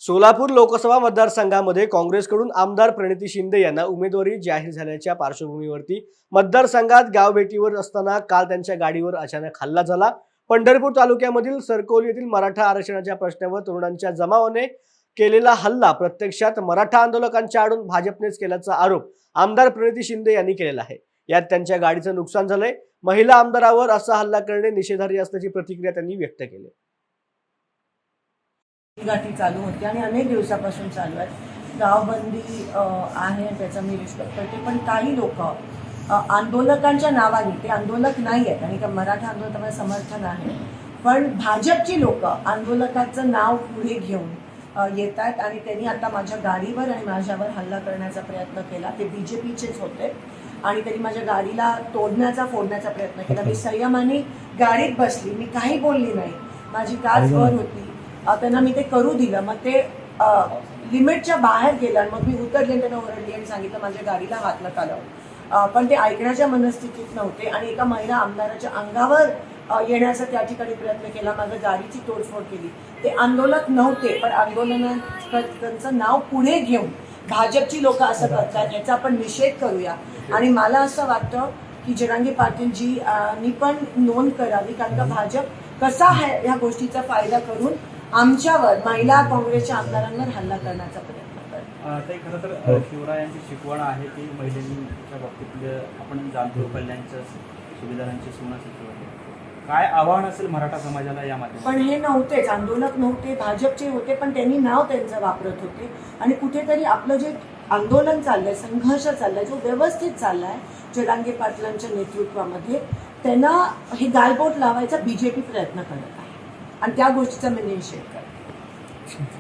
सोलापूर लोकसभा मतदारसंघामध्ये काँग्रेसकडून आमदार प्रणिती शिंदे यांना उमेदवारी जाहीर झाल्याच्या पार्श्वभूमीवरती मतदारसंघात गावभेटीवर असताना काल त्यांच्या गाडीवर अचानक हल्ला झाला। पंढरपूर तालुक्यामधील सरकोली येथील मराठा आरक्षणाच्या प्रश्नावर तरुणांच्या जमावाने केलेला हल्ला प्रत्यक्षात मराठा आंदोलकांच्या आडून भाजपनेच केल्याचा आरोप आमदार प्रणिती शिंदे यांनी केलेला आहे। यात त्यांच्या गाडीचं नुकसान झालंय। महिला आमदारावर असा हल्ला करणे निषेधार्ह असल्याची प्रतिक्रिया त्यांनी व्यक्त केली। गाठी चालू होती आणि अनेक दिवसापासून चालू आहे। गावबंदी आहे त्याचा मी रिस्पेक्ट करते, पण काही लोक आंदोलकांच्या नावाने, ते आंदोलक नाही आहेत आणि मराठा आंदोलकांना समर्थन आहे, पण भाजपची लोक आंदोलकाचं नाव पुढे घेऊन येत आहेत आणि त्यांनी आता माझ्या गाडीवर आणि माझ्यावर हल्ला करण्याचा प्रयत्न केला। ते बीजेपीचेच होते आणि त्यांनी माझ्या गाडीला फोडण्याचा प्रयत्न केला। मी संयमाने गाडीत बसली, मी काही बोलली नाही, माझी काच वर होती, त्यांना मी ते करू दिलं। मग ते लिमिटच्या बाहेर गेलं आणि मग मी उतरले आणि त्यांना ओरडली आणि सांगितलं माझ्या गाडीला हात नका लावू। पण ते ऐकण्याच्या मनस्थितीत नव्हते आणि एका महिला आमदाराच्या अंगावर येण्याचा त्या ठिकाणी प्रयत्न केला, माझ्या गाडीची तोडफोड केली। ते आंदोलक नव्हते, पण आंदोलनाचं नाव पुढे घेऊन भाजपची लोक असं करतात, याचा आपण निषेध करूया। आणि मला असं वाटतं की जरांगे पाटीलजींनी पण नोंद करावी, कारण का भाजप कसा आहे ह्या गोष्टीचा फायदा करून आमच्यावर, महिला काँग्रेसच्या आमदारांवर हल्ला करण्याचा प्रयत्न करतो। ते खरं तर शिवरायांची शिकवण आहे की महिलांच्या बाबतीत आपण जाणतो कल्याणच्या सुविधांची सुनासाठी काय आव्हान असेल मराठा समाजाला या माध्यमात? पण हे नव्हतेच, आंदोलक नव्हते, भाजपचे होते, पण त्यांनी नाव त्यांचं वापरत होते आणि कुठेतरी आपलं जे आंदोलन चाललंय, संघर्ष चाललाय, जो व्यवस्थित चाललाय जरांगे पाटलांच्या नेतृत्वामध्ये, त्यांना हे गालबोट लावायचा बीजेपी प्रयत्न करत आहे आणि त्या गोष्टीचा मी निषेध करते।